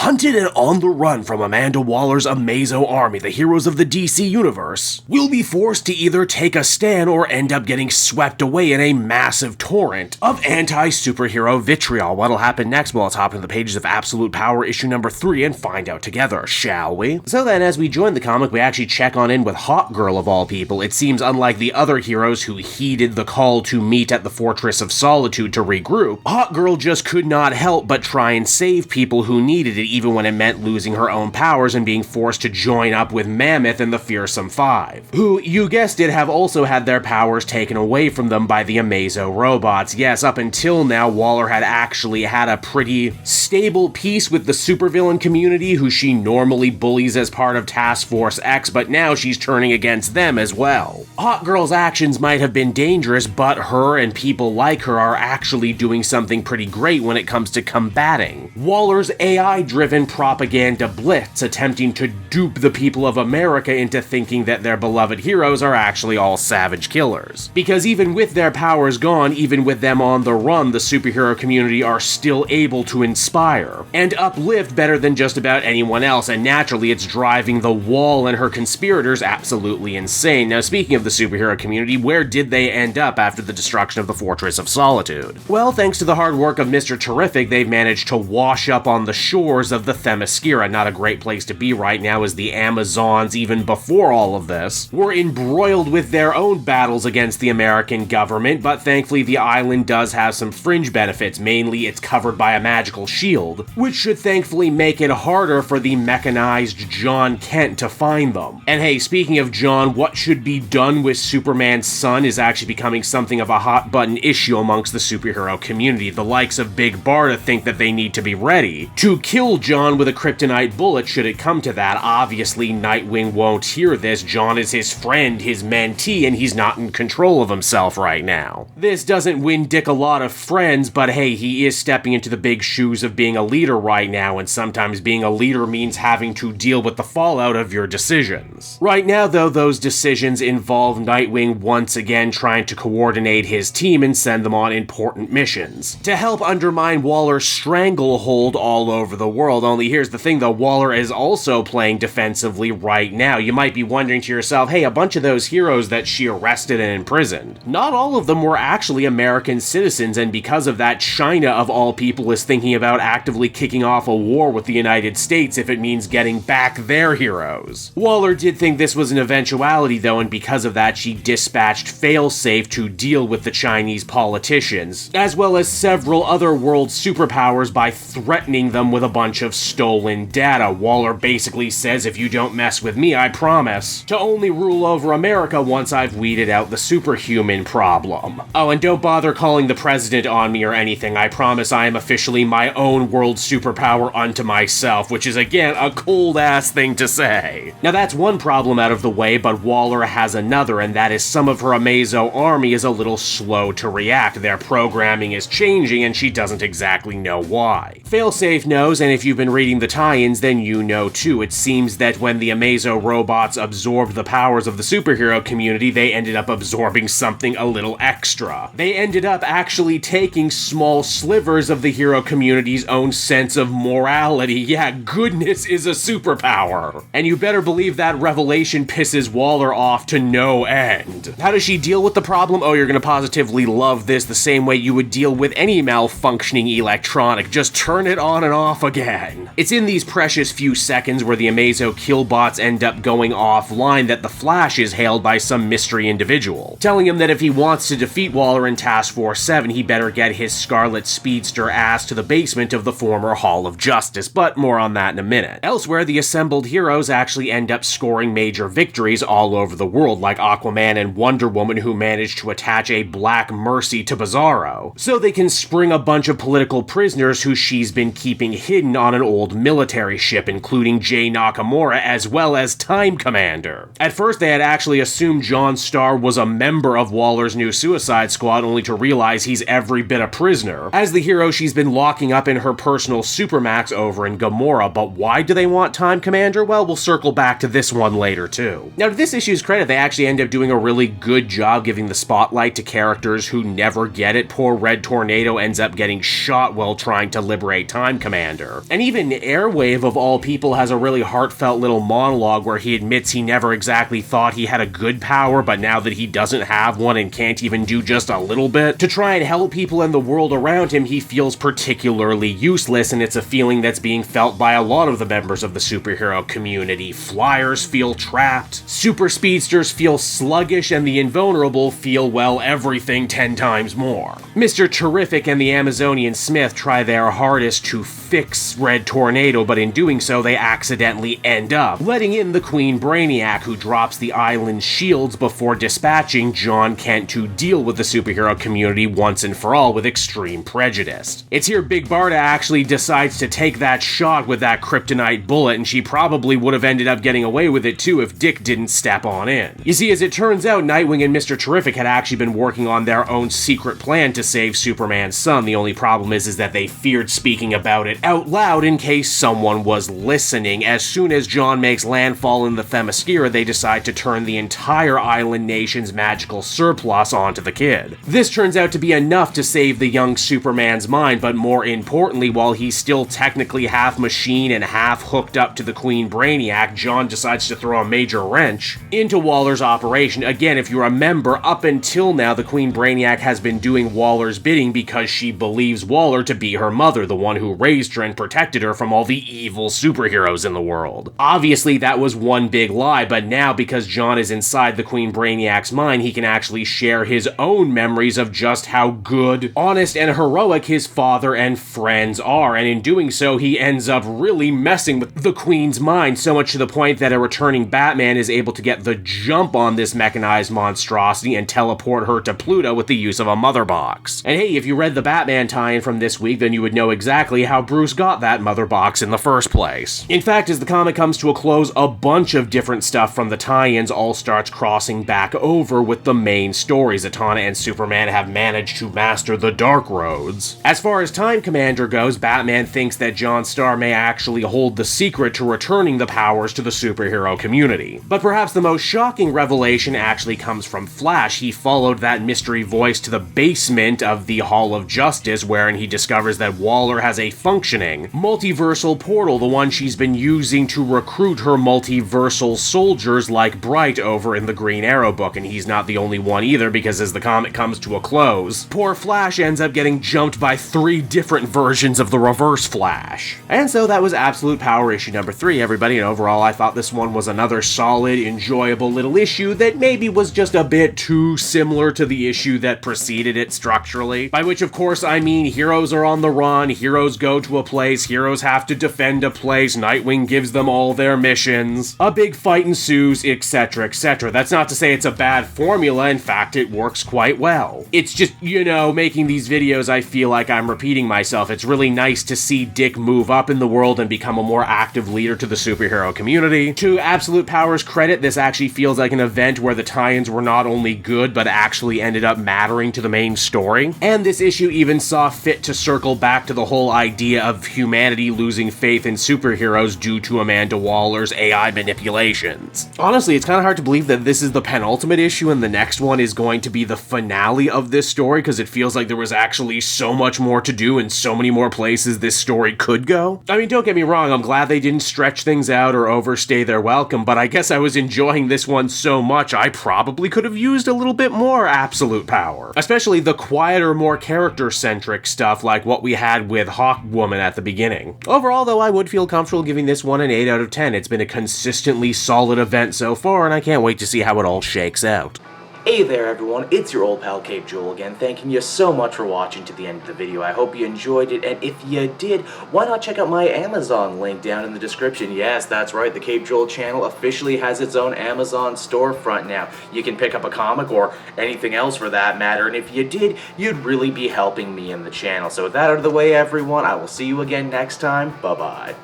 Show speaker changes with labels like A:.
A: Hunted and on the run from Amanda Waller's Amazo army, the heroes of the DC universe will be forced to either take a stand or end up getting swept away in a massive torrent of anti-superhero vitriol. What'll happen next? Well, let's hop into the pages of Absolute Power issue number 3 and find out together, shall we? So then, as we join the comic, we actually check on in with Hawkgirl of all people. It seems unlike the other heroes who heeded the call to meet at the Fortress of Solitude to regroup, Hawkgirl just could not help but try and save people who needed it, even when it meant losing her own powers and being forced to join up with Mammoth and the Fearsome Five, who, you guessed it, have also had their powers taken away from them by the Amazo robots. Yes, up until now, Waller had actually had a pretty stable peace with the supervillain community, who she normally bullies as part of Task Force X, but now she's turning against them as well. Hawkgirl's actions might have been dangerous, but her and people like her are actually doing something pretty great when it comes to combating Waller's AI-driven propaganda blitz, attempting to dupe the people of America into thinking that their beloved heroes are actually all savage killers. Because even with their powers gone, even with them on the run, the superhero community are still able to inspire and uplift better than just about anyone else, and naturally it's driving the Wall and her conspirators absolutely insane. Now, speaking of the superhero community, where did they end up after the destruction of the Fortress of Solitude? Well, thanks to the hard work of Mr. Terrific, they've managed to wash up on the shores of the Themyscira. Not a great place to be right now, as the Amazons, even before all of this, were embroiled with their own battles against the American government, but thankfully the island does have some fringe benefits. Mainly, it's covered by a magical shield, which should thankfully make it harder for the mechanized John Kent to find them. And hey, speaking of John, what should be done with Superman's son is actually becoming something of a hot-button issue amongst the superhero community. The likes of Big Barda think that they need to be ready to kill John with a kryptonite bullet should it come to that. Obviously, Nightwing won't hear this. John is his friend, his mentee, and he's not in control of himself right now. This doesn't win Dick a lot of friends, but hey, he is stepping into the big shoes of being a leader right now, and sometimes being a leader means having to deal with the fallout of your decisions. Right now, though, those decisions involve Nightwing once again trying to coordinate his team and send them on important missions to help undermine Waller's stranglehold all over the world. Only here's the thing though, Waller is also playing defensively right now. You might be wondering to yourself, hey, a bunch of those heroes that she arrested and imprisoned, not all of them were actually American citizens, and because of that, China of all people is thinking about actively kicking off a war with the United States if it means getting back their heroes. Waller did think this was an eventuality though, and because of that, she dispatched Failsafe to deal with the Chinese politicians, as well as several other world superpowers, by threatening them with a bunch of stolen data. Waller basically says, if you don't mess with me, I promise to only rule over America once I've weeded out the superhuman problem. Oh, and don't bother calling the president on me or anything. I promise I am officially my own world superpower unto myself, which is again a cold-ass thing to say. Now that's one problem out of the way, but Waller has another, and that is some of her Amazo army is a little slow to react. Their programming is changing, and she doesn't exactly know why. Failsafe knows, and if you've been reading the tie-ins, then you know too. It seems that when the Amazo robots absorbed the powers of the superhero community, they ended up absorbing something a little extra. They ended up actually taking small slivers of the hero community's own sense of morality. Yeah, goodness is a superpower. And you better believe that revelation pisses Waller off to no end. How does she deal with the problem? Oh, you're gonna positively love this, the same way you would deal with any malfunctioning electronic. Just turn it on and off again. It's in these precious few seconds where the Amazo killbots end up going offline that the Flash is hailed by some mystery individual, telling him that if he wants to defeat Waller in Task Force 7, he better get his Scarlet Speedster ass to the basement of the former Hall of Justice, but more on that in a minute. Elsewhere, the assembled heroes actually end up scoring major victories all over the world, like Aquaman and Wonder Woman, who managed to attach a Black Mercy to Bizarro, so they can spring a bunch of political prisoners who she's been keeping hidden on an old military ship, including Jay Nakamura as well as Time Commander. At first, they had actually assumed John Starr was a member of Waller's new Suicide Squad, only to realize he's every bit a prisoner, as the hero she's been locking up in her personal supermax over in Gamora. But why do they want Time Commander? Well, we'll circle back to this one later too. Now, to this issue's credit, they actually end up doing a really good job giving the spotlight to characters who never get it. Poor Red Tornado ends up getting shot while trying to liberate Time Commander, and And even Airwave, of all people, has a really heartfelt little monologue where he admits he never exactly thought he had a good power, but now that he doesn't have one and can't even do just a little bit to try and help people in the world around him, he feels particularly useless, and it's a feeling that's being felt by a lot of the members of the superhero community. Flyers feel trapped, super speedsters feel sluggish, and the invulnerable feel, well, everything 10 times more. Mr. Terrific and the Amazonian Smith try their hardest to fix Red Tornado, but in doing so, they accidentally end up letting in the Queen Brainiac, who drops the island's shields before dispatching John Kent to deal with the superhero community once and for all with extreme prejudice. It's here Big Barda actually decides to take that shot with that kryptonite bullet, and she probably would have ended up getting away with it too if Dick didn't step on in. You see, as it turns out, Nightwing and Mr. Terrific had actually been working on their own secret plan to save Superman's son. The only problem is that they feared speaking about it out loud in case someone was listening. As soon as John makes landfall in the Themyscira, they decide to turn the entire island nation's magical surplus onto the kid. This turns out to be enough to save the young Superman's mind, but more importantly, while he's still technically half machine and half hooked up to the Queen Brainiac, John decides to throw a major wrench into Waller's operation. Again, if you remember, up until now, the Queen Brainiac has been doing Waller's bidding because she believes Waller to be her mother, the one who raised her and protected her from all the evil superheroes in the world. Obviously, that was one big lie, but now, because John is inside the Queen Brainiac's mind, he can actually share his own memories of just how good, honest, and heroic his father and friends are, and in doing so, he ends up really messing with the Queen's mind, so much to the point that a returning Batman is able to get the jump on this mechanized monstrosity and teleport her to Pluto with the use of a mother box. And hey, if you read the Batman tie-in from this week, then you would know exactly how Bruce got that mother box in the first place. In fact, as the comic comes to a close, a bunch of different stuff from the tie-ins all starts crossing back over with the main story. Zatanna and Superman have managed to master the Dark Roads. As far as Time Commander goes, Batman thinks that John Starr may actually hold the secret to returning the powers to the superhero community. But perhaps the most shocking revelation actually comes from Flash. He followed that mystery voice to the basement of the Hall of Justice, wherein he discovers that Waller has a functioning multiversal portal, the one she's been using to recruit her multiversal soldiers like Bright over in the Green Arrow book, and he's not the only one either, because as the comic comes to a close, poor Flash ends up getting jumped by 3 different versions of the Reverse Flash. And so that was Absolute Power issue number 3, everybody, and overall I thought this one was another solid, enjoyable little issue that maybe was just a bit too similar to the issue that preceded it structurally, by which of course I mean heroes are on the run, heroes go to a place, heroes have to defend a place, Nightwing gives them all their missions, a big fight ensues, etc, etc. That's not to say it's a bad formula, in fact it works quite well. It's just, you know, making these videos I feel like I'm repeating myself. It's really nice to see Dick move up in the world and become a more active leader to the superhero community. To Absolute Power's credit, this actually feels like an event where the tie-ins were not only good, but actually ended up mattering to the main story. And this issue even saw fit to circle back to the whole idea of humanity losing faith in superheroes due to Amanda Waller's AI manipulations. Honestly, it's kind of hard to believe that this is the penultimate issue and the next one is going to be the finale of this story, because it feels like there was actually so much more to do and so many more places this story could go. I mean, don't get me wrong, I'm glad they didn't stretch things out or overstay their welcome, but I guess I was enjoying this one so much I probably could have used a little bit more Absolute Power. Especially the quieter, more character-centric stuff like what we had with Hawkwoman at the beginning. Overall, though, I would feel comfortable giving this one an 8 out of 10. It's been a consistently solid event so far, and I can't wait to see how it all shakes out.
B: Hey there everyone, it's your old pal Cape Joel again, thanking you so much for watching to the end of the video. I hope you enjoyed it, and if you did, why not check out my Amazon link down in the description. Yes, that's right, the Cape Joel channel officially has its own Amazon storefront now. You can pick up a comic or anything else for that matter, and if you did, you'd really be helping me in the channel. So with that out of the way everyone, I will see you again next time. Bye-bye.